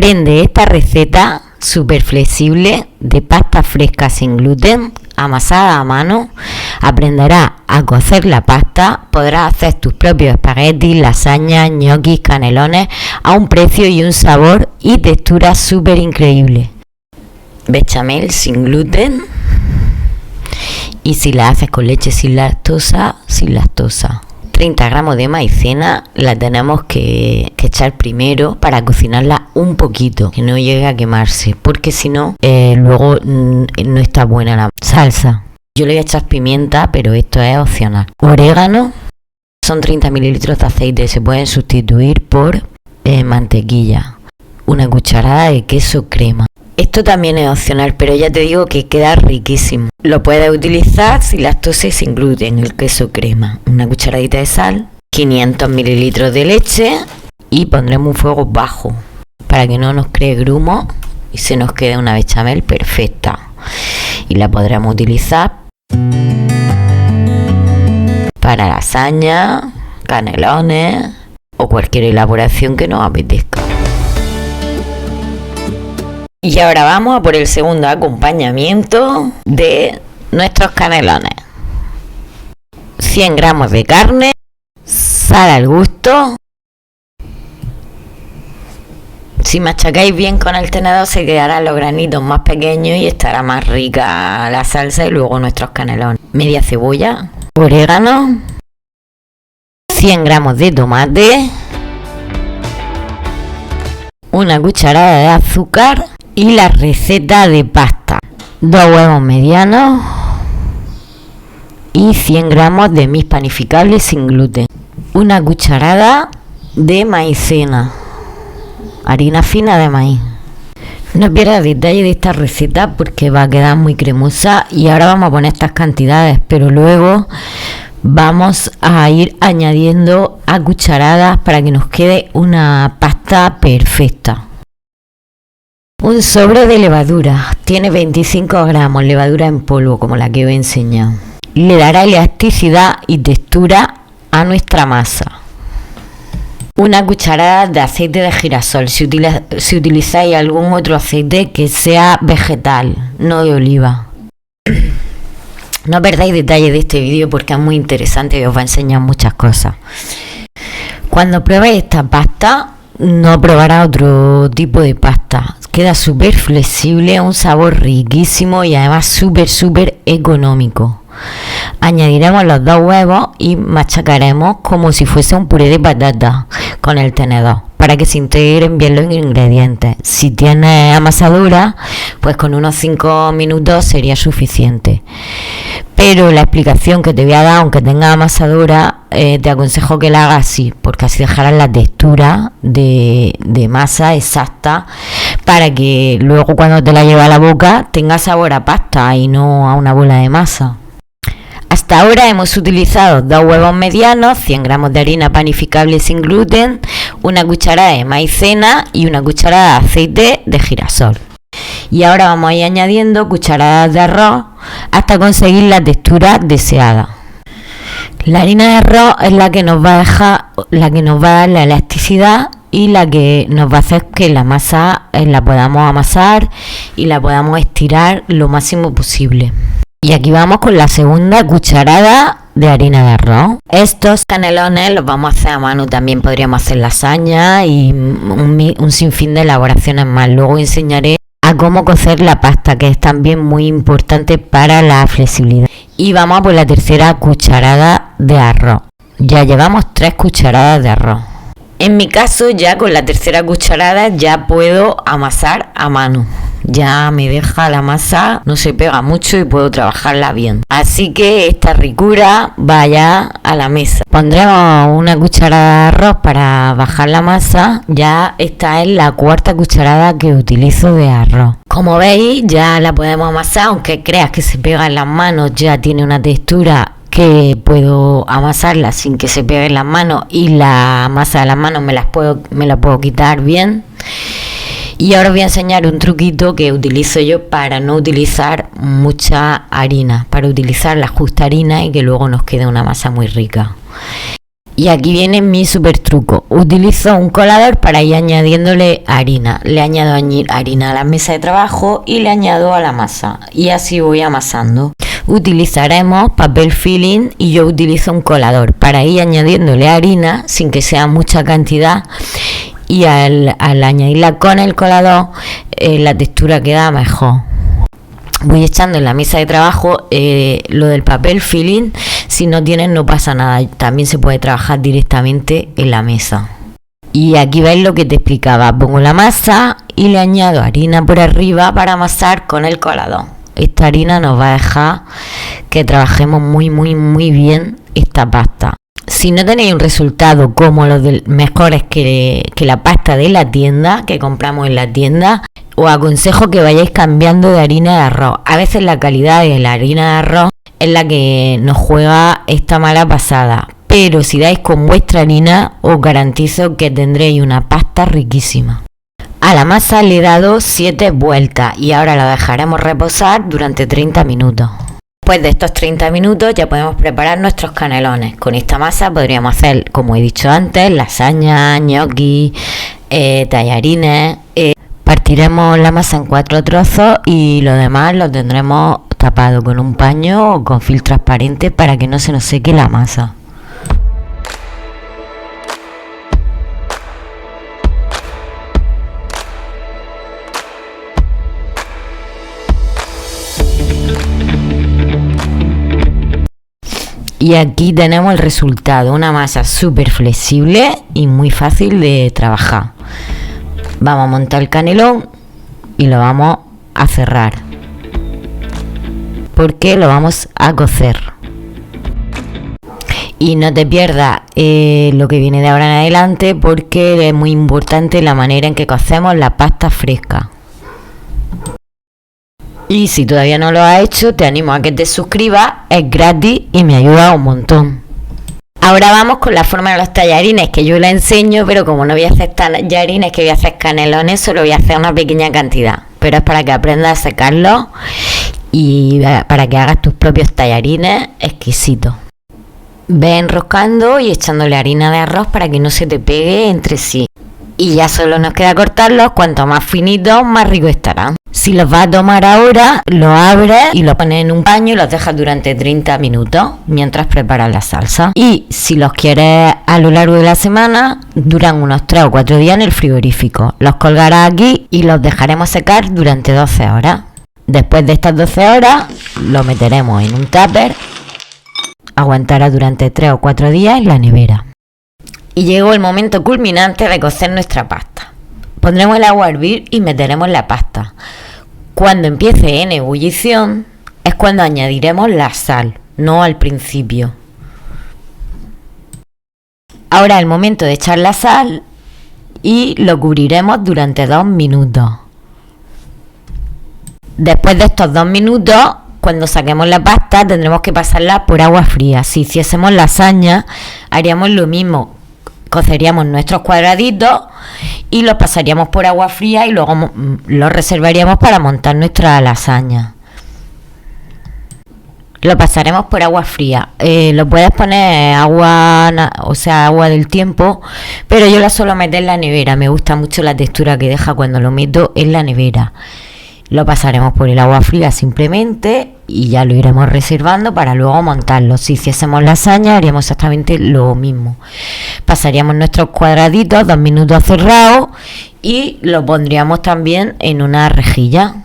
aprende esta receta súper flexible de pasta fresca sin gluten, amasada a mano, aprenderás a cocer la pasta, podrás hacer tus propios espaguetis, lasañas, ñoquis, canelones a un precio y un sabor y textura súper increíble. Bechamel sin gluten, y si la haces con leche sin lactosa, 30 gramos de maicena la tenemos que echar primero para cocinarla un poquito, que no llegue a quemarse, porque si no, luego no está buena la salsa. Yo le voy a echar pimienta, pero esto es opcional. Orégano, son 30 mililitros de aceite, se pueden sustituir por mantequilla. Una cucharada de queso crema. Esto también es opcional, pero ya te digo que queda riquísimo. Lo puedes utilizar sin lactosa y sin gluten, el queso crema. Una cucharadita de sal, 500 mililitros de leche y pondremos un fuego bajo para que no nos cree grumo y se nos quede una bechamel perfecta. Y la podremos utilizar para lasaña, canelones o cualquier elaboración que nos apetezca. Y ahora vamos a por el segundo acompañamiento de nuestros canelones. 100 gramos de carne, sal al gusto. Si machacáis bien con el tenedor se quedarán los granitos más pequeños y estará más rica la salsa y luego nuestros canelones. Media cebolla, orégano, 100 gramos de tomate, una cucharada de azúcar y la receta de pasta. 2 huevos medianos y 100 gramos de mis panificables sin gluten. Una cucharada de maicena, harina fina de maíz. No pierdas detalle de esta receta porque va a quedar muy cremosa. Y ahora vamos a poner estas cantidades, pero luego vamos a ir añadiendo a cucharadas para que nos quede una pasta perfecta. Un sobre de levadura, tiene 25 gramos, levadura en polvo como la que os he enseñado. Le dará elasticidad y textura a nuestra masa. Una cucharada de aceite de girasol, si utilizáis algún otro aceite que sea vegetal, no de oliva. No perdáis detalle de este vídeo porque es muy interesante y os va a enseñar muchas cosas. Cuando pruebéis esta pasta, no probarás otro tipo de pasta. Queda súper flexible, un sabor riquísimo y además súper económico. Añadiremos los 2 huevos y machacaremos como si fuese un puré de patata con el tenedor para que se integren bien los ingredientes. Si tienes amasadora, pues con unos 5 minutos sería suficiente. Pero la explicación que te voy a dar, aunque tengas amasadora, te aconsejo que la hagas así, porque así dejarás la textura de masa exacta para que luego cuando te la lleves a la boca tenga sabor a pasta y no a una bola de masa. Hasta ahora hemos utilizado 2 huevos medianos, 100 gramos de harina panificable sin gluten, una cucharada de maicena y una cucharada de aceite de girasol. Y ahora vamos a ir añadiendo cucharadas de arroz hasta conseguir la textura deseada. La harina de arroz es la que nos va a dar la elasticidad y la que nos va a hacer que la masa la podamos amasar y la podamos estirar lo máximo posible. Y aquí vamos con la segunda cucharada de harina de arroz. Estos canelones los vamos a hacer a mano, también podríamos hacer lasaña y un sinfín de elaboraciones más. Luego enseñaré a cómo cocer la pasta, que es también muy importante para la flexibilidad. Y vamos a por la tercera cucharada de arroz. Ya llevamos 3 cucharadas de arroz. En mi caso, ya con la tercera cucharada ya puedo amasar a mano. Ya me deja la masa, no se pega mucho y puedo trabajarla bien. Así que esta ricura vaya a la mesa. Pondremos una cucharada de arroz para bajar la masa. Ya esta es la 4ª cucharada que utilizo de arroz. Como veis, ya la podemos amasar, aunque creas que se pega en las manos, ya tiene una textura que puedo amasarla sin que se pegue en las manos y la masa de las manos me la puedo quitar bien. Y ahora os voy a enseñar un truquito que utilizo yo para no utilizar mucha harina, para utilizar la justa harina y que luego nos quede una masa muy rica. Y aquí viene mi super truco. Utilizo un colador para ir añadiéndole harina. Le añado harina a la mesa de trabajo y le añado a la masa. Y así voy amasando. Utilizaremos papel filling y yo utilizo un colador para ir añadiéndole harina sin que sea mucha cantidad. Y al añadirla con el colador, la textura queda mejor. Voy echando en la mesa de trabajo lo del papel filling. Si no tienes no pasa nada, también se puede trabajar directamente en la mesa. Y aquí veis lo que te explicaba. Pongo la masa y le añado harina por arriba para amasar con el colador. Esta harina nos va a dejar que trabajemos muy bien esta pasta. Si no tenéis un resultado como los mejores que la pasta de la tienda, que compramos en la tienda, os aconsejo que vayáis cambiando de harina de arroz. A veces la calidad de la harina de arroz es la que nos juega esta mala pasada. Pero si dais con vuestra harina, os garantizo que tendréis una pasta riquísima. A la masa le he dado 7 vueltas y ahora la dejaremos reposar durante 30 minutos. Después de estos 30 minutos ya podemos preparar nuestros canelones. Con esta masa podríamos hacer, como he dicho antes, lasaña, gnocchi, tallarines. Partiremos la masa en 4 trozos y lo demás lo tendremos tapado con un paño o con film transparente para que no se nos seque la masa. Y aquí tenemos el resultado, una masa súper flexible y muy fácil de trabajar. Vamos a montar el canelón y lo vamos a cerrar, porque lo vamos a cocer. Y no te pierdas lo que viene de ahora en adelante, porque es muy importante la manera en que cocemos la pasta fresca. Y si todavía no lo has hecho, te animo a que te suscribas, es gratis y me ayuda un montón. Ahora vamos con la forma de los tallarines, que yo la enseño, pero como no voy a hacer tallarines, que voy a hacer canelones, solo voy a hacer una pequeña cantidad. Pero es para que aprendas a secarlos y para que hagas tus propios tallarines exquisitos. Ve enroscando y echándole harina de arroz para que no se te pegue entre sí. Y ya solo nos queda cortarlos, cuanto más finitos, más ricos estarán. Si los vas a tomar ahora, los abres y los pones en un paño y los dejas durante 30 minutos mientras preparas la salsa. Y si los quieres a lo largo de la semana, duran unos 3 o 4 días en el frigorífico. Los colgarás aquí y los dejaremos secar durante 12 horas. Después de estas 12 horas, lo meteremos en un tupper. Aguantará durante 3 o 4 días en la nevera. Y llegó el momento culminante de cocer nuestra pasta. Pondremos el agua a hervir y meteremos la pasta. Cuando empiece en ebullición es cuando añadiremos la sal, no al principio. Ahora es el momento de echar la sal y lo cubriremos durante 2 minutos. Después de estos 2 minutos, cuando saquemos la pasta, tendremos que pasarla por agua fría. Si hiciésemos lasaña, haríamos lo mismo. Coceríamos nuestros cuadraditos y los pasaríamos por agua fría y luego los reservaríamos para montar nuestra lasaña. Lo pasaremos por agua fría. Lo puedes poner agua del tiempo, pero yo la suelo meter en la nevera. Me gusta mucho la textura que deja cuando lo meto en la nevera. Lo pasaremos por el agua fría simplemente y ya lo iremos reservando para luego montarlo. Si hiciésemos lasaña haríamos exactamente lo mismo. Pasaríamos nuestros cuadraditos 2 minutos cerrados y lo pondríamos también en una rejilla.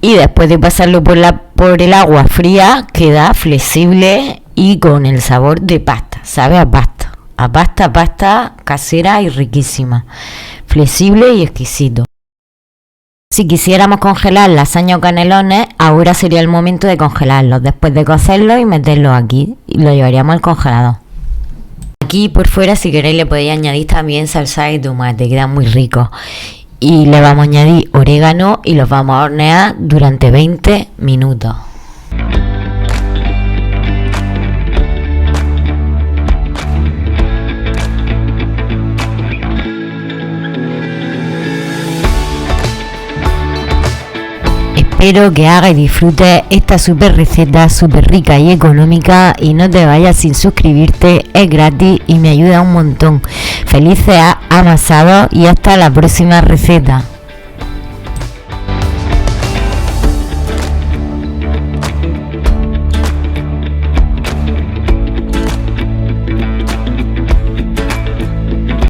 Y después de pasarlo por el agua fría queda flexible y con el sabor de pasta. Sabe a pasta. A pasta casera y riquísima. Flexible y exquisito. Si quisiéramos congelar lasaña o canelones, ahora sería el momento de congelarlos, después de cocerlos y meterlos aquí, y lo llevaríamos al congelador. Aquí por fuera, si queréis, le podéis añadir también salsa de tomate, queda muy rico. Y le vamos a añadir orégano y los vamos a hornear durante 20 minutos. Espero que haga y disfrute esta super receta, súper rica y económica, y no te vayas sin suscribirte, es gratis y me ayuda un montón. Felices amasados y hasta la próxima receta.